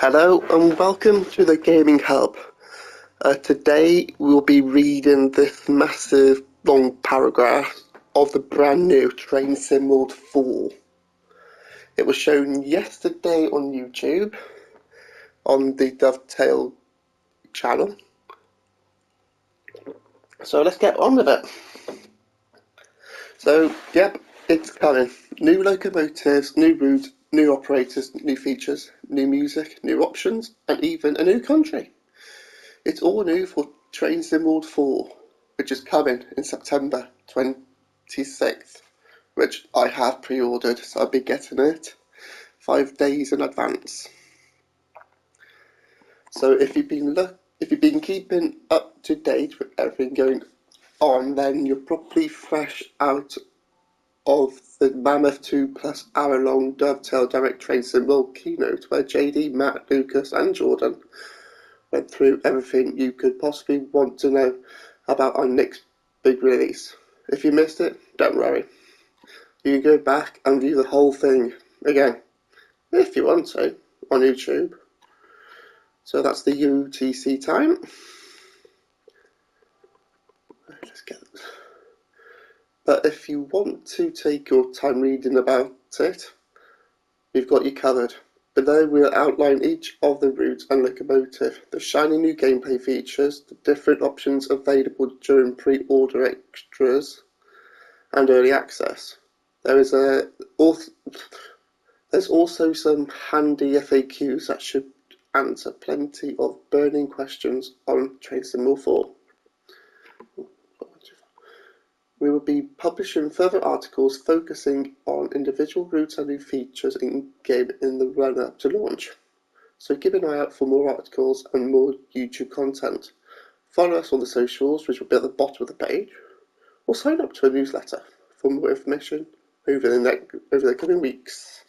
Hello and welcome to the Gaming Hub. Today we'll be reading this massive long paragraph of the brand new Train Sim World 4. It was shown yesterday on YouTube on the Dovetail channel. So let's get on with it. So, yep, it's coming. New locomotives, new routes, new operators, new features, new music, new options, and even a new country. It's all new for Train Sim World 4, which is coming in September 26th, which I have pre-ordered, so I'll be getting it 5 days in advance. So if you've been keeping up to date with everything going on, then you're probably fresh out of the mammoth 2+ hour long Dovetail Direct Train Sim World keynote where JD, Matt, Lucas and Jordan went through everything you could possibly want to know about our next big release. If you missed it, don't worry. You can go back and view the whole thing again, if you want to, on YouTube. So that's the UTC time. Let's get it. But if you want to take your time reading about it, we've got you covered. Below we'll outline each of the routes and locomotive, the shiny new gameplay features, the different options available during pre-order extras and early access. There's also some handy FAQs that should answer plenty of burning questions on Train Sim World 4. We will be publishing further articles focusing on individual routes and new features in-game in the run-up to launch. So keep an eye out for more articles and more YouTube content. Follow us on the socials, which will be at the bottom of the page, or sign up to a newsletter for more information over the coming weeks.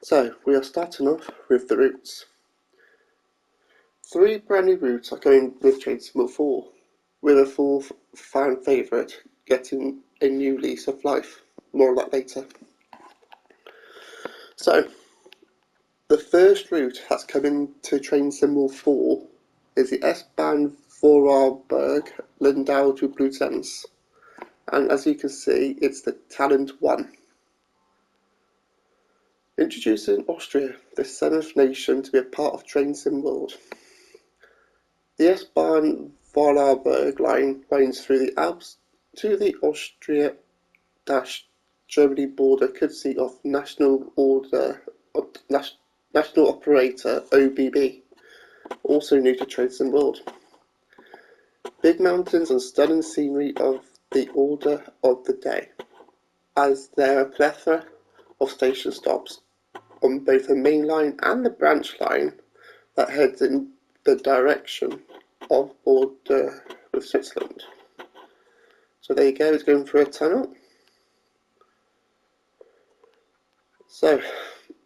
So we are starting off with the routes. 3 brand new routes are going with Train Sim World 4, with a 4th fan favourite getting a new lease of life. More on that later. So, the first route that's coming to Train Sim World 4 is the S-Bahn Vorarlberg Lindau to Bludenz, and as you can see, it's the Talent 1. Introducing Austria, the 7th nation to be a part of Train Sim World. The S-Bahn Vorarlberg line winds through the Alps to the Austria-Germany border courtesy of national operator OBB, also new to Train Sim World. Big mountains and stunning scenery of the order of the day, as there are a plethora of station stops on both the main line and the branch line that heads in the direction of border with Switzerland. So there you go, it's going through a tunnel. So,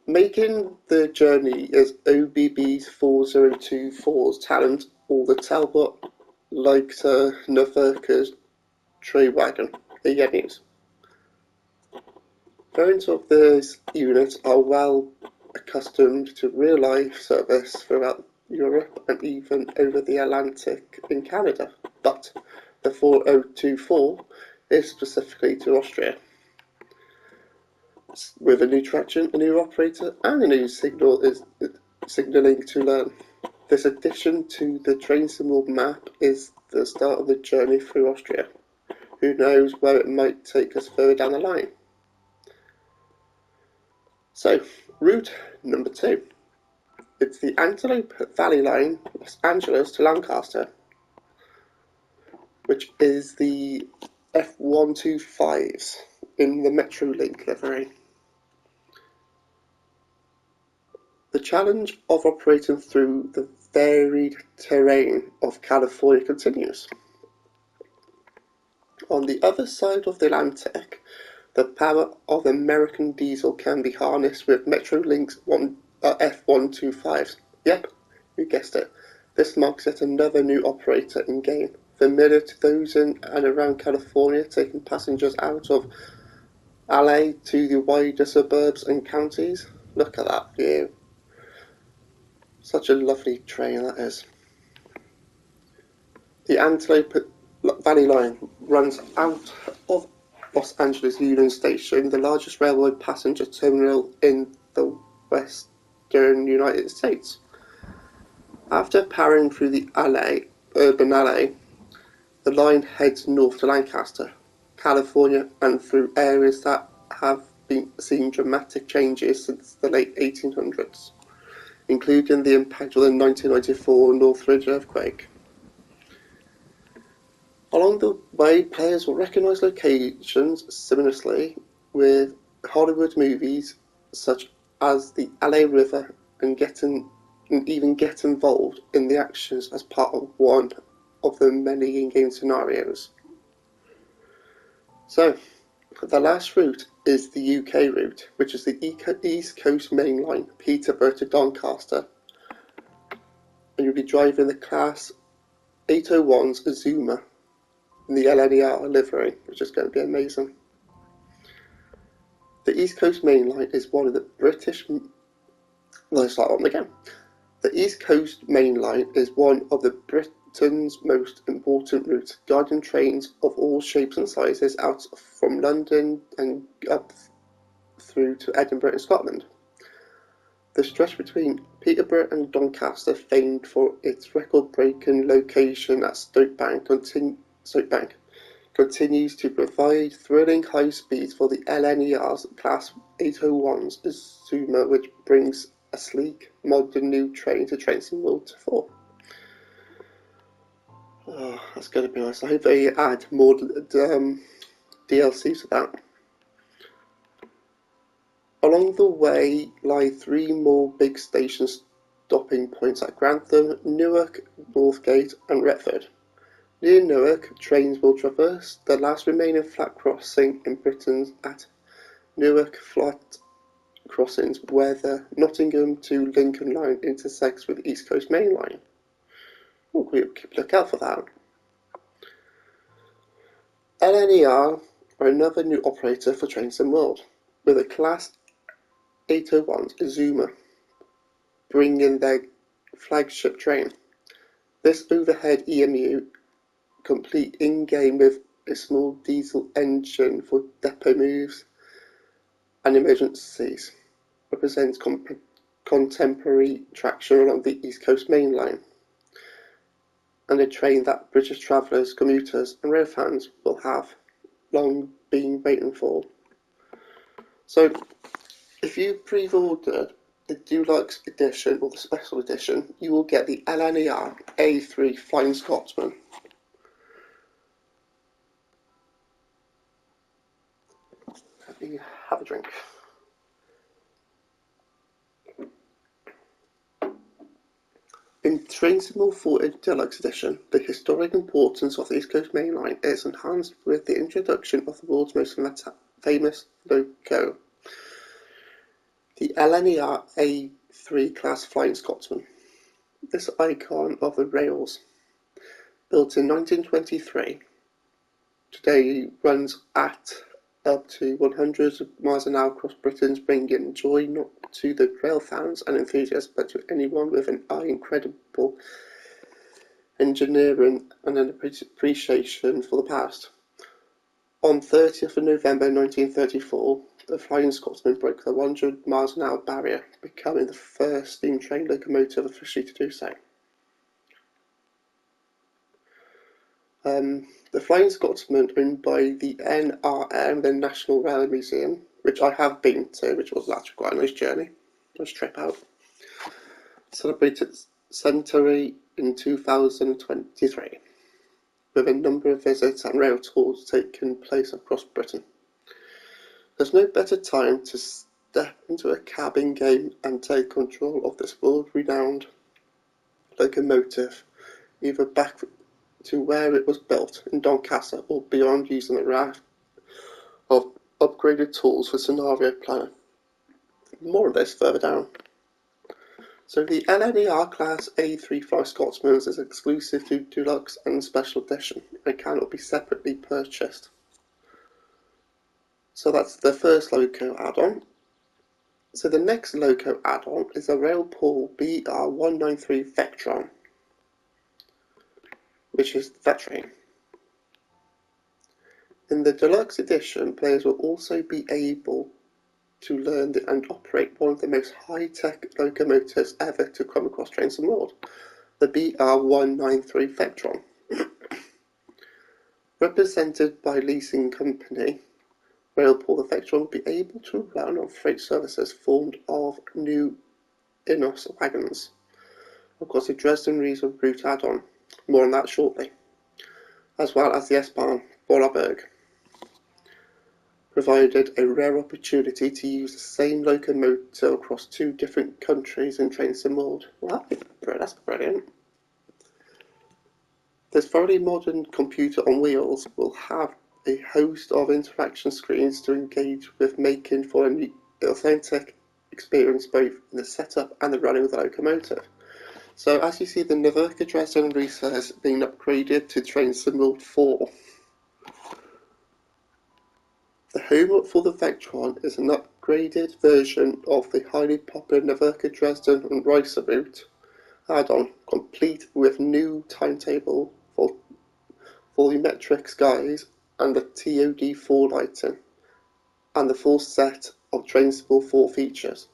making the journey is OBB's 4024's Talent or the Talbot Leiter Nürburgring Wagon, the Yennies. Variants of this unit are well accustomed to real-life service throughout Europe and even over the Atlantic in Canada, but the 4024 is specifically to Austria. With a new traction, a new operator, and a new signalling to learn. This addition to the Train Sim World map is the start of the journey through Austria. Who knows where it might take us further down the line. So, route number 2. It's the Antelope Valley line, Los Angeles to Lancaster, which is the F125s in the Metrolink livery. The challenge of operating through the varied terrain of California continues. On the other side of the Atlantic, the power of American diesel can be harnessed with Metrolink's F125s. Yep, you guessed it. This marks yet another new operator in game, familiar to those in and around California, taking passengers out of LA to the wider suburbs and counties. Look at that view. Such a lovely train that is. The Antelope Valley Line runs out of Los Angeles Union Station, the largest railway passenger terminal in the western United States. After powering through the urban LA, the line heads north to Lancaster, California, and through areas that have seen dramatic changes since the late 1800s, including the impact of the 1994 Northridge earthquake. Along the way, players will recognise locations similarly with Hollywood movies such as the LA River and even get involved in the actions as part of one of the many in-game scenarios. So, the last route is the UK route, which is the East Coast Main Line, Peterborough to Doncaster, and you'll be driving the Class 801's Azuma in the LNER livery, which is going to be amazing. The East Coast Main Line is one of the The East Coast Main Line is one of Britain's most important routes, guiding trains of all shapes and sizes out from London and up through to Edinburgh in Scotland. The stretch between Peterborough and Doncaster, famed for its record-breaking location at Stoke Bank, continues to provide thrilling high speeds for the LNER's Class 801's Azuma, which brings a sleek, modern new train to Train tsw4. Oh, that's going to be nice. I hope they add more DLC to that. Along the way lie 3 more big station stopping points at Grantham, Newark, Northgate and Retford. Near Newark, trains will traverse the last remaining flat crossing in Britain at Newark Flat Crossings, where the Nottingham to Lincoln line intersects with the East Coast Main Line. We'll keep a look out for that. LNER are another new operator for Train Sim World, with a Class 801's Azuma bringing their flagship train. This overhead EMU, complete in-game with a small diesel engine for depot moves and emergencies, represents contemporary traction along the East Coast Main Line, and a train that British travellers, commuters and rail fans will have long been waiting for. So, if you pre-ordered the deluxe edition or the special edition, you will get the LNER A3 Flying Scotsman. Let me have a drink. In Train tsw4 Deluxe Edition, the historic importance of the East Coast Main Line is enhanced with the introduction of the world's most famous loco, the LNER A3 class Flying Scotsman. This icon of the rails, built in 1923, today runs at up to 100 miles an hour across Britain, bringing joy not to the rail fans and enthusiasts, but to anyone with an incredible engineering and an appreciation for the past. On 30th of November 1934, the Flying Scotsman broke the 100 miles an hour barrier, becoming the first steam train locomotive officially to do so. The Flying Scotsman, owned by the NRM, the National Railway Museum, which I have been to, which was actually quite a nice journey, nice trip out, celebrated its centenary in 2023, with a number of visits and rail tours taking place across Britain. There's no better time to step into a cabin game and take control of this world-renowned locomotive, either back to where it was built in Doncaster or beyond, using a raft of upgraded tools for scenario planning. More of this further down. So the LNER Class A3 Flying Scotsman is exclusive to Deluxe and Special Edition and cannot be separately purchased. So that's the first loco add-on. So the next loco add-on is a Railpool BR193 Vectron, which is that train. In the deluxe edition, players will also be able to learn and operate one of the most high-tech locomotives ever to come across trains and world, the BR193 Vectron. Represented by leasing company Railpool, the Vectron will be able to run on freight services formed of new Inos wagons. Of course, the Dresden route add-on, more on that shortly, as well as the S-Bahn Vorarlberg, provided a rare opportunity to use the same locomotive across two different countries in train sim world. Well, that's brilliant. This very modern computer on wheels will have a host of interaction screens to engage with, making for an authentic experience both in the setup and the running of the locomotive. So as you see, the Naverka Dresden Risa has been upgraded to Train Sim World 4. The home for the Vectron is an upgraded version of the highly popular Naverka Dresden and Risa route add-on, complete with new timetable for volumetric skies and the tsw4 lighting, and the full set of tsw4 features.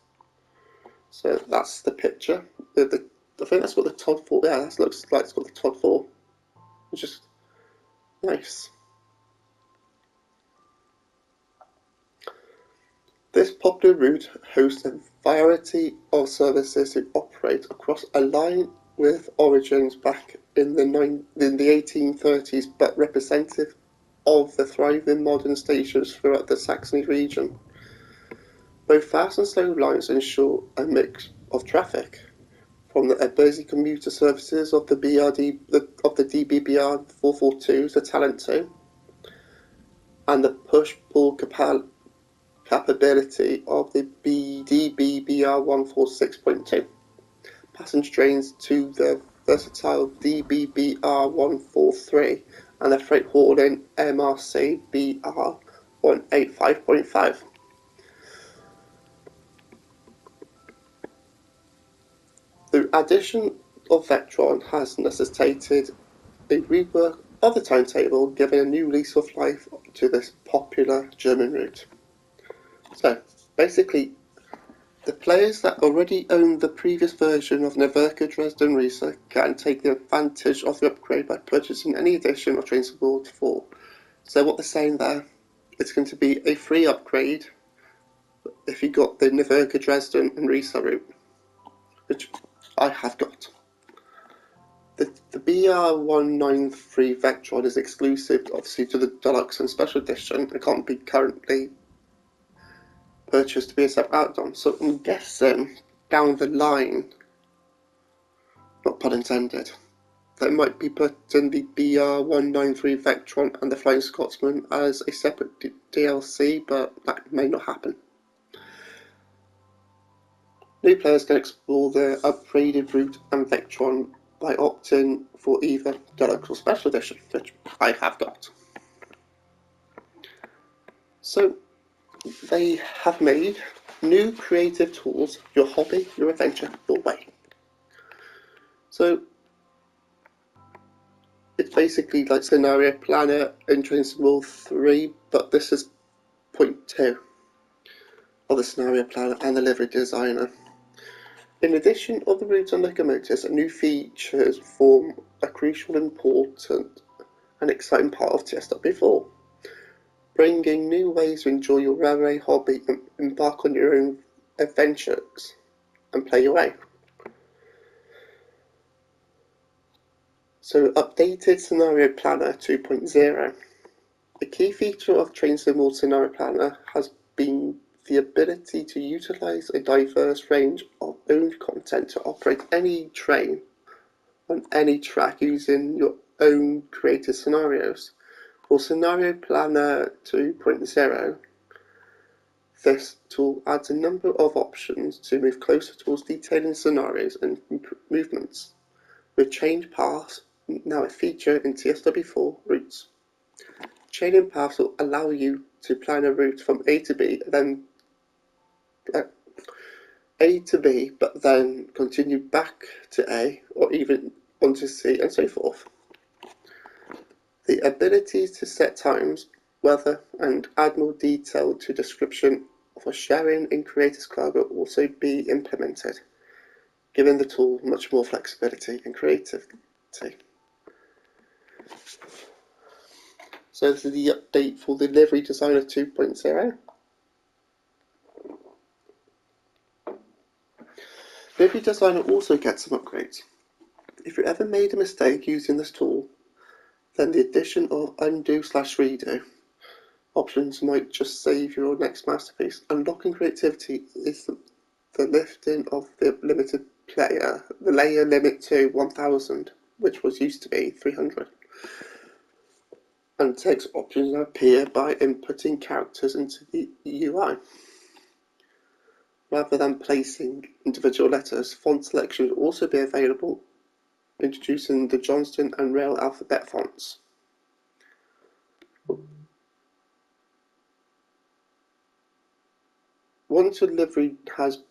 So that's the picture. I think that's got the tsw4. Yeah, that looks like it's got the tsw4, which is nice. This popular route hosts a variety of services that operate across a line with origins back in the 1830s, but representative of the thriving modern stations throughout the Saxony region. Both fast and slow lines ensure a mix of traffic, from the busy commuter services of the DBBR 442, the Talent 2, and the push-pull capability of the DBBR 146.2 passenger trains to the versatile DBBR 143 and the freight hauling MRC BR 185.5. The addition of Vectron has necessitated a rework of the timetable, giving a new lease of life to this popular German route. So, basically, the players that already own the previous version of Naverka Dresden Risa can take the advantage of the upgrade by purchasing any edition of Train Sim World 4. So what they're saying there, it's going to be a free upgrade if you got the Naverka Dresden and Risa route, which I have got. The BR193 Vectron is exclusive, obviously, to the Deluxe and Special Edition. It can't be currently purchased to be a separate add-on. So I'm guessing down the line, not pun intended, they might be putting the BR193 Vectron and the Flying Scotsman as a separate DLC, but that may not happen. New players can explore the upgraded route and Vectron by opting for either Deluxe or Special Edition, which I have got. So they have made new creative tools, your hobby, your adventure, your way. So it's basically like Scenario Planner in Train Sim World 3, but this is point 2 of the Scenario Planner and the Livery Designer. In addition of the routes and locomotives, new features form a crucial, important and exciting part of tsw4, bringing new ways to enjoy your railway hobby and embark on your own adventures and play your way. So updated Scenario Planner 2.0. A key feature of Train Sim World Scenario Planner has been the ability to utilize a diverse range of owned content to operate any train on any track using your own created scenarios. For Scenario Planner 2.0, this tool adds a number of options to move closer towards detailing scenarios and movements, with change paths now a feature in tsw4 routes. Chaining paths will allow you to plan a route from A to B, then A to B, but then continue back to A, or even on to C, and so forth. The ability to set times, weather, and add more detail to description for sharing in Creators Club will also be implemented, giving the tool much more flexibility and creativity. So this is the update for the Livery Designer 2.0. Livery Designer also gets some upgrades. If you ever made a mistake using this tool, then the addition of undo/redo options might just save your next masterpiece. Unlocking creativity is the lifting of the layer limit to 1000, which was used to be 300. And text options appear by inputting characters into the UI. Rather than placing individual letters, font selection will also be available, introducing the Johnston and Braille alphabet fonts. Once your livery has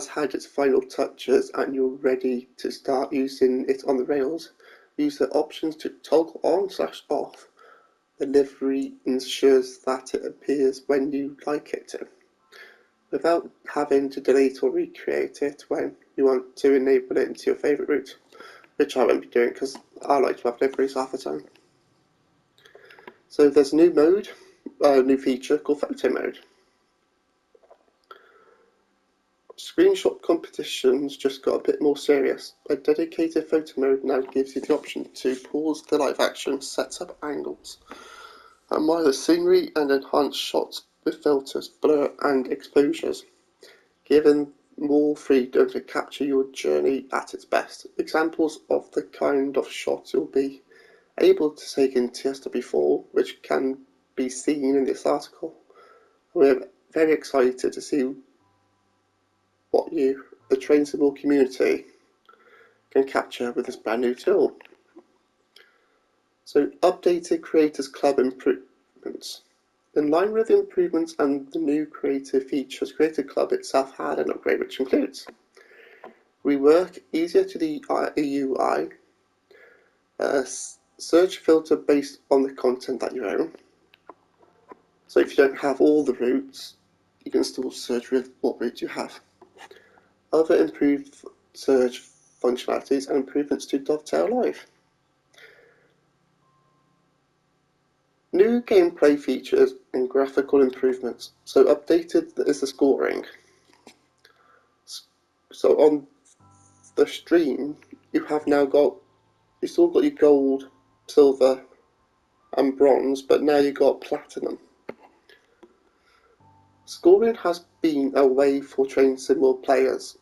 had its final touches and you're ready to start using it on the rails, use the options to toggle on/off. The livery ensures that it appears when you like it to, without having to delete or recreate it when you want to enable it into your favourite route, which I won't be doing because I like to have liveries half the time. So there's a new feature called photo mode. Screenshot competitions just got a bit more serious. A dedicated photo mode now gives you the option to pause the live action, set up angles, admire the scenery and enhance shots with filters, blur and exposures, giving more freedom to capture your journey at its best. Examples of the kind of shots you'll be able to take in tsw4, which can be seen in this article. We're very excited to see what the Train Symbol community, can capture with this brand new tool. So, updated Creators Club improvements. In line with the improvements and the new creative features, Creator Club itself had an upgrade which includes rework easier to the UI, search filter based on the content that you own. So if you don't have all the routes, you can still search with what route you have. Other improved search functionalities and improvements to Dovetail Live. New gameplay features and graphical improvements. So updated is the scoring. So on the stream, you still got your gold, silver, and bronze, but now you've got platinum. Scoring has been a way for Train Symbol players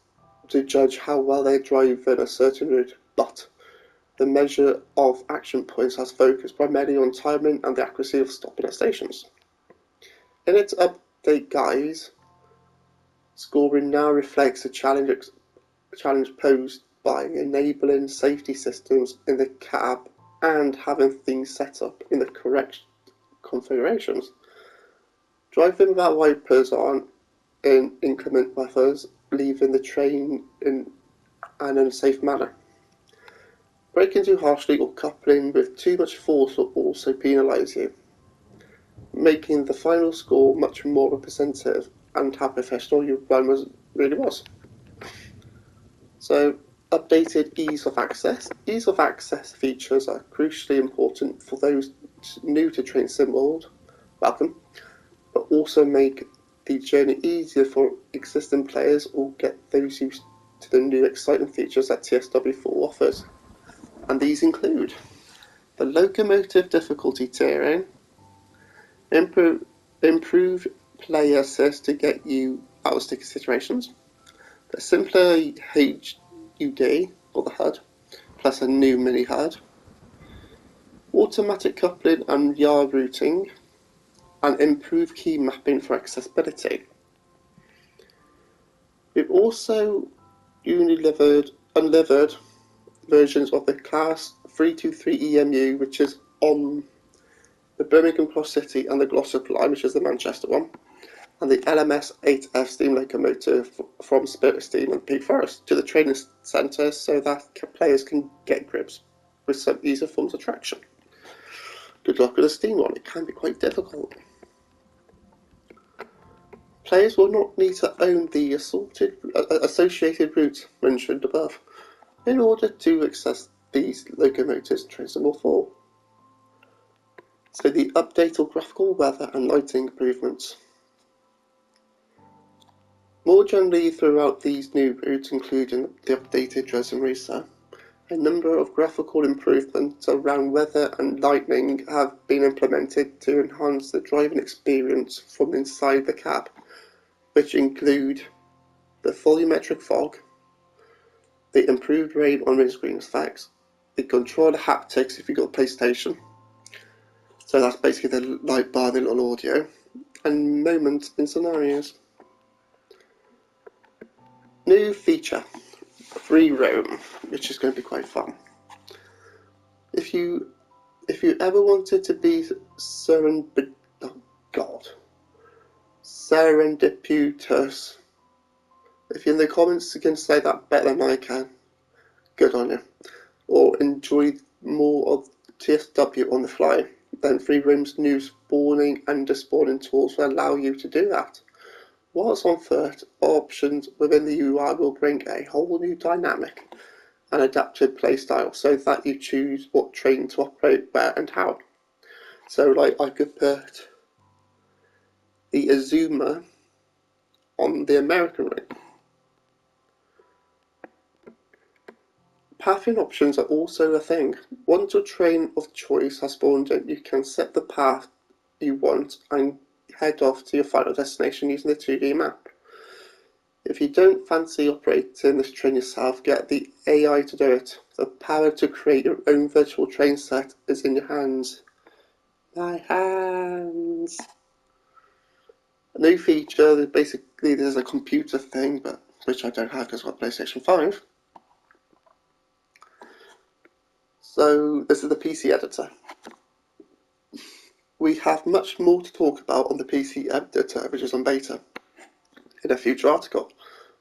to judge how well they drive in a certain route, but the measure of action points has focused primarily on timing and the accuracy of stopping at stations. In its update guise, scoring now reflects the challenge posed by enabling safety systems in the cab and having things set up in the correct configurations. Driving without wipers on in inclement weathers, leaving the train in an unsafe manner. Braking too harshly or coupling with too much force will also penalise you, making the final score much more representative and how professional your run really was. So, updated ease of access. Ease of access features are crucially important for those new to Train Symbol. Welcome. But also make the journey easier for existing players or get those used to the new exciting features that tsw4 offers. And these include the locomotive difficulty tiering, improved player assist to get you out of sticky situations, the simpler HUD or the HUD, plus a new mini HUD, automatic coupling and yard routing, and improved key mapping for accessibility. We've also unlivered versions of the Class 323 EMU, which is on the Birmingham Cross City, and the Glossop line, which is the Manchester one. and the LMS-8F steam locomotive from Spirit Steam and Peak Forest to the training centre so that players can get grips with some easier forms of traction. Good luck with the steam one, it can be quite difficult. Players will not need to own the associated route mentioned above in order to access these locomotives in tsw4. So the updated graphical, weather and lighting improvements. More generally throughout these new routes, including the updated Dresden Racer, a number of graphical improvements around weather and lighting have been implemented to enhance the driving experience from inside the cab, which include the volumetric fog, the improved rain on windscreen effects, the controller haptics if you've got a PlayStation, so that's basically the light bar and the little audio, and moments in scenarios. New feature, free roam, which is going to be quite fun. If you ever wanted to be serendipitous, if you're in the comments you can say that better than I can, good on you. Or enjoy more of TSW on the fly, then free roam's new spawning and despawning tools will allow you to do that. Whilst on foot, options within the UI will bring a whole new dynamic and adapted playstyle so that you choose what train to operate where and how. So like I could put the Azuma on the American ring. Pathing options are also a thing. Once your train of choice has spawned in, you can set the path you want and head off to your final destination using the 2D map. If you don't fancy operating this train yourself, get the AI to do it. The power to create your own virtual train set is in your hands. My hands! A new feature, basically there's a computer thing, but which I don't have because I've got PlayStation 5. So this is the PC editor. We have much more to talk about on the PC editor, which is on beta, in a future article.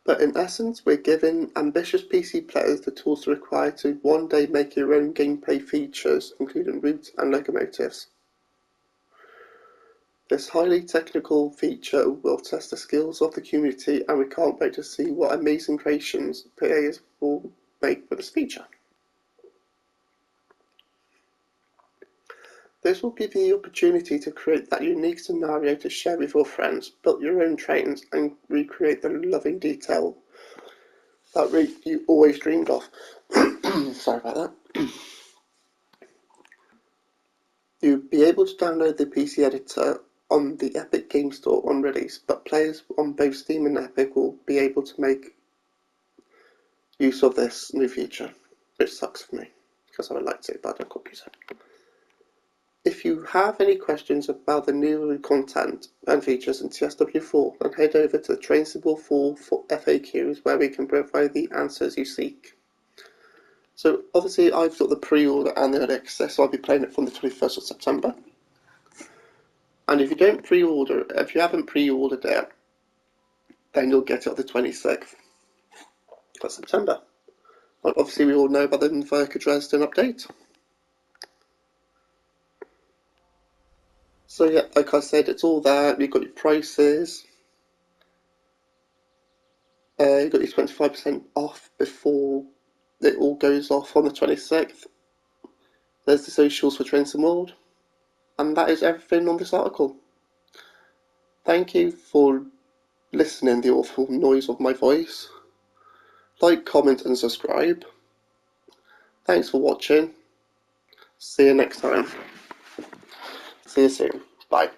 But in essence, we're giving ambitious PC players the tools required to one day make your own gameplay features, including routes and locomotives. This highly technical feature will test the skills of the community, and we can't wait to see what amazing creations players will make with this feature. This will give you the opportunity to create that unique scenario to share with your friends, build your own trains, and recreate the loving detail that you always dreamed of. Sorry about that. You'll be able to download the PC editor on the Epic Game Store on release, but players on both Steam and Epic will be able to make use of this new feature, which sucks for me, because I would like to, but I can't use it. If you have any questions about the new content and features in tsw4, then head over to tsw4 for FAQs, where we can provide the answers you seek. So obviously I've got the pre-order and the early access, so I'll be playing it from the 21st of September. And if you haven't pre-ordered it, then you'll get it on the 26th of September. And obviously we all know about the Inverka Dresden update. So yeah, like I said, it's all there. You've got your prices. You've got your 25% off before it all goes off on the 26th. There's the socials for Trains and World. And that is everything on this article. Thank you for listening to the awful noise of my voice. Like, comment and subscribe. Thanks for watching. See you next time. See you soon. Bye.